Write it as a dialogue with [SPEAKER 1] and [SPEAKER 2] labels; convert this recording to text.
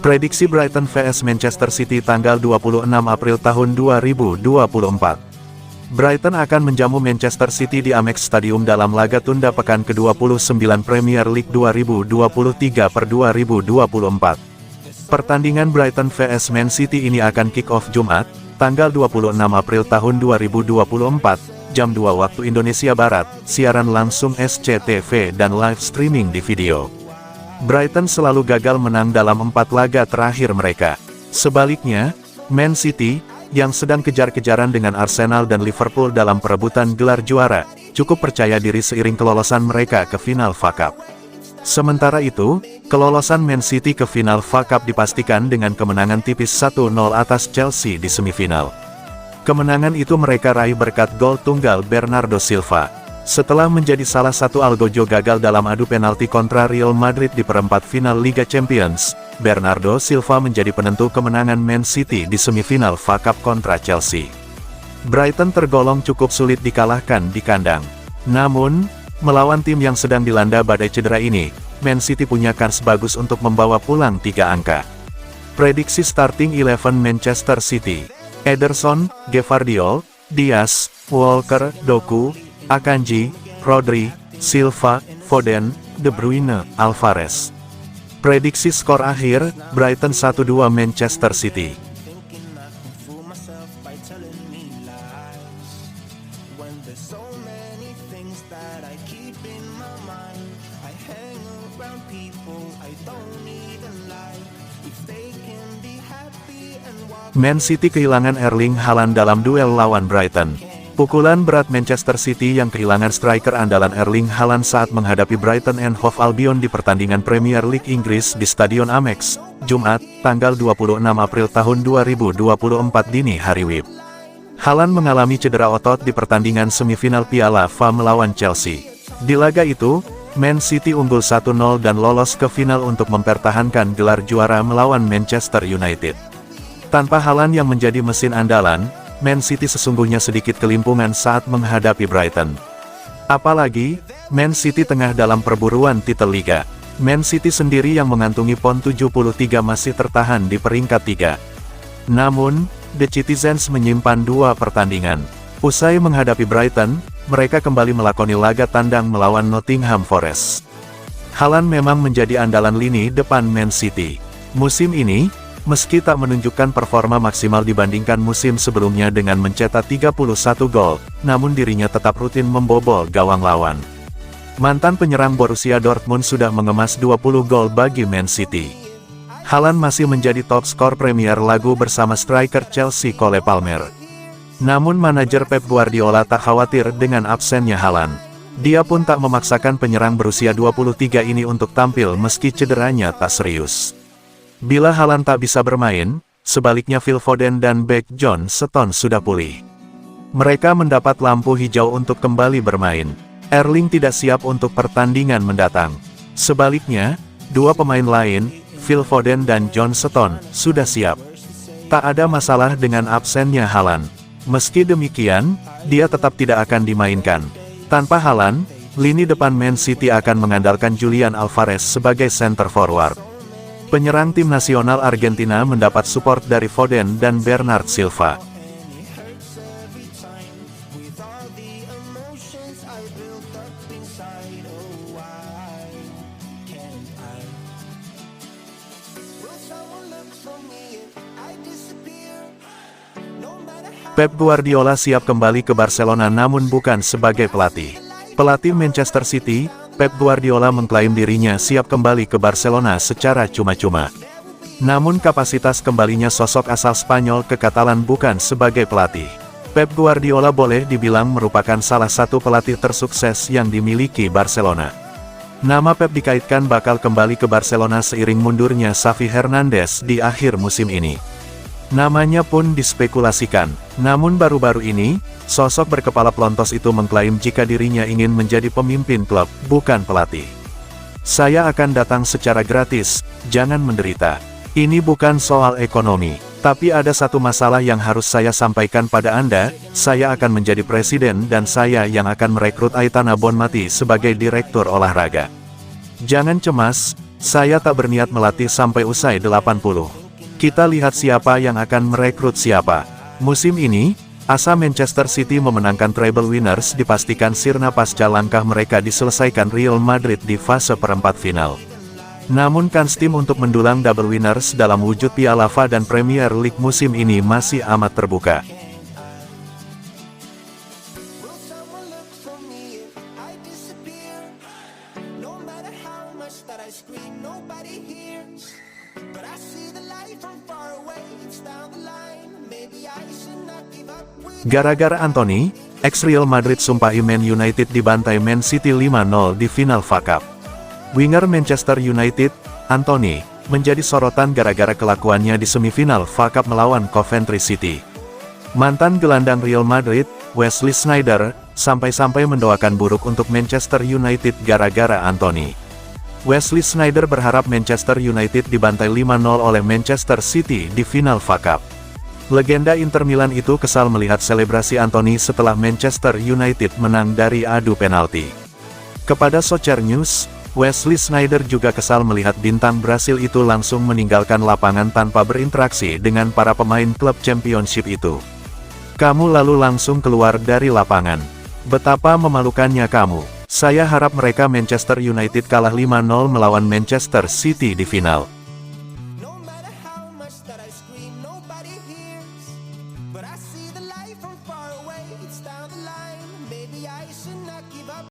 [SPEAKER 1] Prediksi Brighton vs Manchester City tanggal 26 April tahun 2024. Brighton akan menjamu Manchester City di Amex Stadium dalam laga tunda pekan ke-29 Premier League 2023/2024. Pertandingan Brighton vs Man City ini akan kick-off Jumat, tanggal 26 April tahun 2024, jam 2 waktu Indonesia Barat, siaran langsung SCTV dan live streaming di video. Brighton selalu gagal menang dalam 4 laga terakhir mereka. Sebaliknya, Man City, yang sedang kejar-kejaran dengan Arsenal dan Liverpool dalam perebutan gelar juara, cukup percaya diri seiring kelolosan mereka ke final FA Cup. Sementara itu, kelolosan Man City ke final FA Cup dipastikan dengan kemenangan tipis 1-0 atas Chelsea di semifinal. Kemenangan itu mereka raih berkat gol tunggal Bernardo Silva. Setelah menjadi salah satu algojo gagal dalam adu penalti kontra Real Madrid di perempat final Liga Champions, Bernardo Silva menjadi penentu kemenangan Man City di semifinal FA Cup kontra Chelsea. Brighton tergolong cukup sulit dikalahkan di kandang. Namun, melawan tim yang sedang dilanda badai cedera ini, Man City punya kans bagus untuk membawa pulang 3 angka. Prediksi starting 11 Manchester City: Ederson, Gvardiol, Diaz, Walker, Doku, Akanji, Rodri, Silva, Foden, De Bruyne, Alvarez. Prediksi skor akhir, Brighton 1-2 Manchester City. Man City kehilangan Erling Haaland dalam duel lawan Brighton. Pukulan berat Manchester City yang kehilangan striker andalan Erling Haaland saat menghadapi Brighton and Hove Albion di pertandingan Premier League Inggris di Stadion Amex, Jumat, tanggal 26 April tahun 2024 dini hari WIB. Haaland mengalami cedera otot di pertandingan semifinal Piala FA melawan Chelsea. Di laga itu, Man City unggul 1-0 dan lolos ke final untuk mempertahankan gelar juara melawan Manchester United. Tanpa Haaland yang menjadi mesin andalan, Man City sesungguhnya sedikit kelimpungan saat menghadapi Brighton. Apalagi, Man City tengah dalam perburuan titel Liga. Man City sendiri yang mengantungi PON 73 masih tertahan di peringkat 3. Namun, The Citizens menyimpan 2 pertandingan. Usai menghadapi Brighton, mereka kembali melakoni laga tandang melawan Nottingham Forest. Haaland memang menjadi andalan lini depan Man City. Musim ini, meski tak menunjukkan performa maksimal dibandingkan musim sebelumnya dengan mencetak 31 gol, namun dirinya tetap rutin membobol gawang lawan. Mantan penyerang Borussia Dortmund sudah mengemas 20 gol bagi Man City. Haaland masih menjadi top skor Premier League bersama striker Chelsea Cole Palmer. Namun manajer Pep Guardiola tak khawatir dengan absennya Haaland. Dia pun tak memaksakan penyerang berusia 23 ini untuk tampil meski cederanya tak serius. Bila Haaland tak bisa bermain, sebaliknya Phil Foden dan bek John Stones sudah pulih. Mereka mendapat lampu hijau untuk kembali bermain. Erling tidak siap untuk pertandingan mendatang. Sebaliknya, 2 pemain lain, Phil Foden dan John Stones, sudah siap. Tak ada masalah dengan absennya Haaland. Meski demikian, dia tetap tidak akan dimainkan. Tanpa Haaland, lini depan Man City akan mengandalkan Julian Alvarez sebagai center forward. Penyerang tim nasional Argentina mendapat support dari Foden dan Bernard Silva. Pep Guardiola siap kembali ke Barcelona namun bukan sebagai pelatih. Pelatih Manchester City, Pep Guardiola mengklaim dirinya siap kembali ke Barcelona secara cuma-cuma. Namun kapasitas kembalinya sosok asal Spanyol ke Katalan bukan sebagai pelatih. Pep Guardiola boleh dibilang merupakan salah satu pelatih tersukses yang dimiliki Barcelona. Nama Pep dikaitkan bakal kembali ke Barcelona seiring mundurnya Xavi Hernandez di akhir musim ini. Namanya pun dispekulasikan. Namun baru-baru ini, sosok berkepala pelontos itu mengklaim jika dirinya ingin menjadi pemimpin klub, bukan pelatih. Saya akan datang secara gratis, jangan menderita. Ini bukan soal ekonomi, tapi ada satu masalah yang harus saya sampaikan pada Anda, saya akan menjadi presiden dan saya yang akan merekrut Aitana Bonmati sebagai direktur olahraga. Jangan cemas, Saya tak berniat melatih sampai usai 80. Kita lihat siapa yang akan merekrut siapa. Musim ini, asa Manchester City memenangkan treble winners dipastikan sirna pasca langkah mereka diselesaikan Real Madrid di fase perempat final. Namun kans tim untuk mendulang double winners dalam wujud Piala FA dan Premier League musim ini masih amat terbuka. Gara-gara Anthony, ex-Real Madrid sumpahi Man United dibantai Man City 5-0 di final FA Cup. Winger Manchester United, Anthony, menjadi sorotan gara-gara kelakuannya di semifinal FA Cup melawan Coventry City. Mantan gelandang Real Madrid, Wesley Sneijder, sampai-sampai mendoakan buruk untuk Manchester United gara-gara Anthony. Wesley Sneijder berharap Manchester United dibantai 5-0 oleh Manchester City di final FA Cup. Legenda Inter Milan itu kesal melihat selebrasi Anthony setelah Manchester United menang dari adu penalti. Kepada Soccer News, Wesley Sneijder juga kesal melihat bintang Brasil itu langsung meninggalkan lapangan tanpa berinteraksi dengan para pemain klub championship itu. Kamu lalu langsung keluar dari lapangan. Betapa memalukannya kamu. Saya harap mereka Manchester United kalah 5-0 melawan Manchester City di final.
[SPEAKER 2] But I